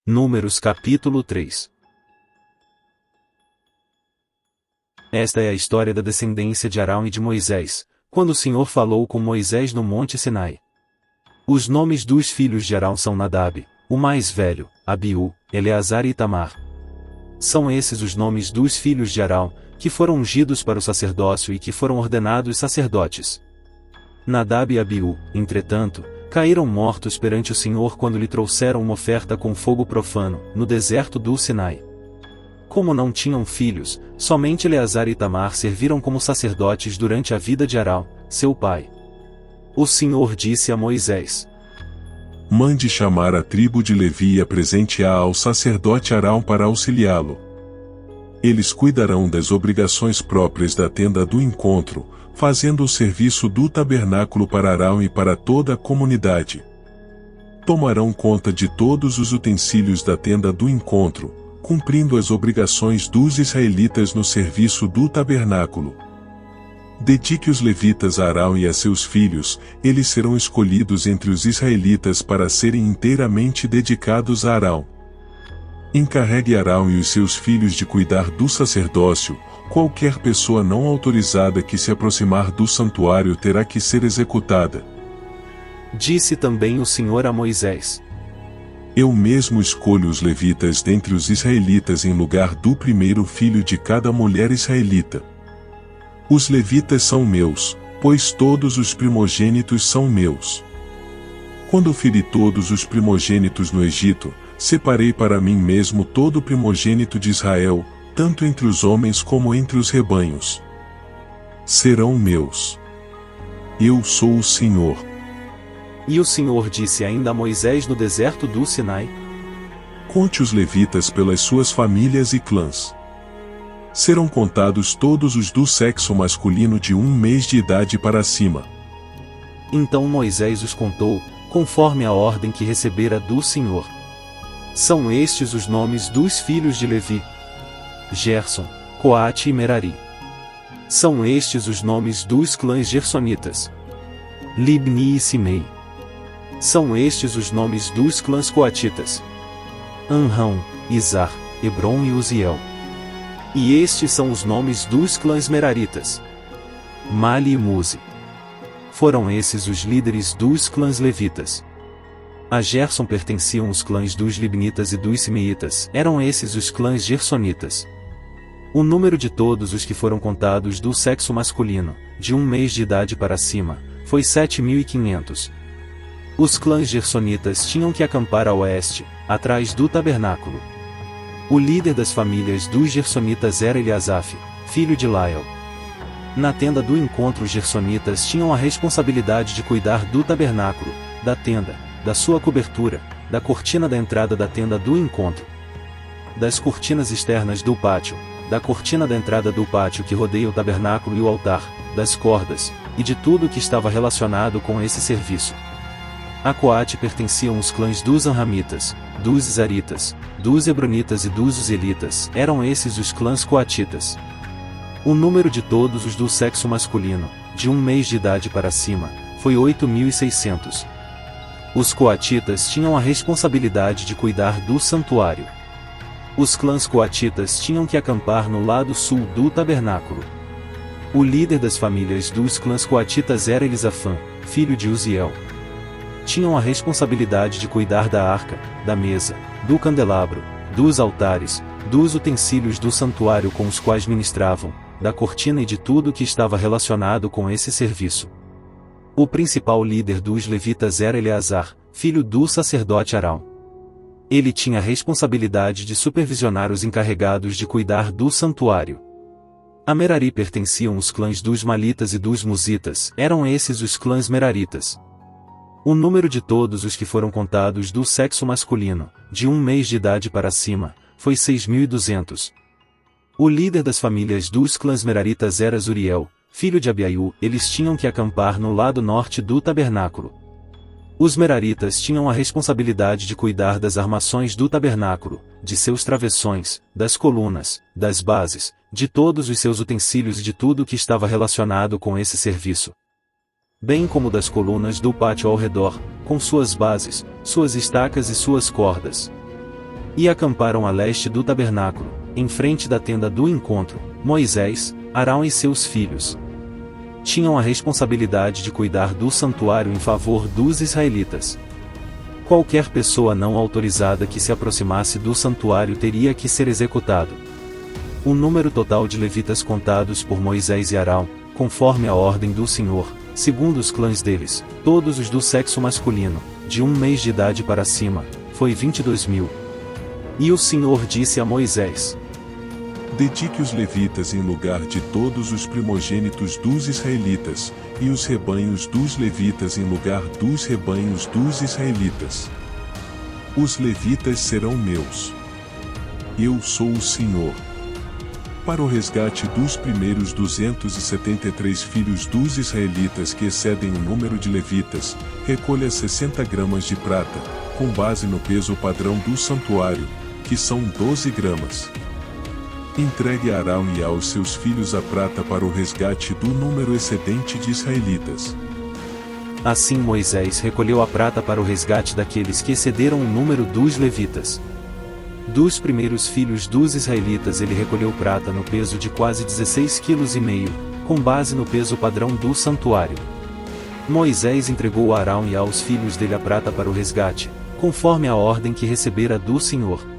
Números capítulo 3. Esta é a história da descendência de Arão e de Moisés, quando o Senhor falou com Moisés no monte Sinai. Os nomes dos filhos de Arão são Nadab, o mais velho, Abiú, Eleazar e Itamar. São esses os nomes dos filhos de Arão, que foram ungidos para o sacerdócio e que foram ordenados sacerdotes. Nadab e Abiú, entretanto, caíram mortos perante o Senhor quando lhe trouxeram uma oferta com fogo profano, no deserto do Sinai. Como não tinham filhos, somente Eleazar e Itamar serviram como sacerdotes durante a vida de Arão, seu pai. O Senhor disse a Moisés: Mande chamar a tribo de Levi e apresente-a ao sacerdote Arão para auxiliá-lo. Eles cuidarão das obrigações próprias da tenda do encontro, fazendo o serviço do tabernáculo para Arão e para toda a comunidade. Tomarão conta de todos os utensílios da tenda do encontro, cumprindo as obrigações dos israelitas no serviço do tabernáculo. Dedique os levitas a Arão e a seus filhos, eles serão escolhidos entre os israelitas para serem inteiramente dedicados a Arão. Encarregue Arão e os seus filhos de cuidar do sacerdócio. Qualquer pessoa não autorizada que se aproximar do santuário terá que ser executada. Disse também o Senhor a Moisés: Eu mesmo escolho os levitas dentre os israelitas em lugar do primeiro filho de cada mulher israelita. Os levitas são meus, pois todos os primogênitos são meus. Quando feri todos os primogênitos no Egito, separei para mim mesmo todo o primogênito de Israel, tanto entre os homens como entre os rebanhos. Serão meus. Eu sou o Senhor. E o Senhor disse ainda a Moisés no deserto do Sinai: Conte os levitas pelas suas famílias e clãs. Serão contados todos os do sexo masculino de 1 mês de idade para cima. Então Moisés os contou, conforme a ordem que recebera do Senhor. São estes os nomes dos filhos de Levi: Gerson, Coate e Merari. São estes os nomes dos clãs gersonitas: Libni e Simei. São estes os nomes dos clãs coatitas: Anrão, Izar, Hebron e Uziel. E estes são os nomes dos clãs meraritas: Mali e Muzi. Foram esses os líderes dos clãs levitas. A Gerson pertenciam os clãs dos Libnitas e dos Simeitas, eram esses os clãs gersonitas. O número de todos os que foram contados do sexo masculino, de 1 mês de idade para cima, foi 7.500. Os clãs gersonitas tinham que acampar a oeste, atrás do tabernáculo. O líder das famílias dos gersonitas era Eliasaf, filho de Lael. Na tenda do encontro os gersonitas tinham a responsabilidade de cuidar do tabernáculo, da tenda, da sua cobertura, da cortina da entrada da tenda do encontro, das cortinas externas do pátio, da cortina da entrada do pátio que rodeia o tabernáculo e o altar, das cordas, e de tudo o que estava relacionado com esse serviço. A Coate pertenciam os clãs dos Anramitas, dos Izaritas, dos Hebronitas e dos Uzielitas, eram esses os clãs coatitas. O número de todos os do sexo masculino, de 1 mês de idade para cima, foi 8.600. Os coatitas tinham a responsabilidade de cuidar do santuário. Os clãs coatitas tinham que acampar no lado sul do tabernáculo. O líder das famílias dos clãs coatitas era Elisafã, filho de Uziel. Tinham a responsabilidade de cuidar da arca, da mesa, do candelabro, dos altares, dos utensílios do santuário com os quais ministravam, da cortina e de tudo que estava relacionado com esse serviço. O principal líder dos levitas era Eleazar, filho do sacerdote Arão. Ele tinha a responsabilidade de supervisionar os encarregados de cuidar do santuário. A Merari pertenciam os clãs dos Malitas e dos Musitas, eram esses os clãs meraritas. O número de todos os que foram contados do sexo masculino, de 1 mês de idade para cima, foi 6.200. O líder das famílias dos clãs meraritas era Zuriel, filho de Abiaiú, eles tinham que acampar no lado norte do tabernáculo. Os meraritas tinham a responsabilidade de cuidar das armações do tabernáculo, de seus travessões, das colunas, das bases, de todos os seus utensílios e de tudo o que estava relacionado com esse serviço, bem como das colunas do pátio ao redor, com suas bases, suas estacas e suas cordas. E acamparam a leste do tabernáculo, em frente da tenda do encontro, Moisés, Arão e seus filhos. Tinham a responsabilidade de cuidar do santuário em favor dos israelitas. Qualquer pessoa não autorizada que se aproximasse do santuário teria que ser executado. O número total de levitas contados por Moisés e Arão, conforme a ordem do Senhor, segundo os clãs deles, todos os do sexo masculino, de 1 mês de idade para cima, foi 22.000. E o Senhor disse a Moisés: Dedique os levitas em lugar de todos os primogênitos dos israelitas, e os rebanhos dos levitas em lugar dos rebanhos dos israelitas. Os levitas serão meus. Eu sou o Senhor. Para o resgate dos primeiros 273 filhos dos israelitas que excedem o número de levitas, recolha 60 gramas de prata, com base no peso padrão do santuário, que são 12 gramas. Entregue a Arão e aos seus filhos a prata para o resgate do número excedente de israelitas. Assim Moisés recolheu a prata para o resgate daqueles que excederam o número dos levitas. Dos primeiros filhos dos israelitas ele recolheu prata no peso de quase 16,5 kg, com base no peso padrão do santuário. Moisés entregou a Arão e aos filhos dele a prata para o resgate, conforme a ordem que recebera do Senhor.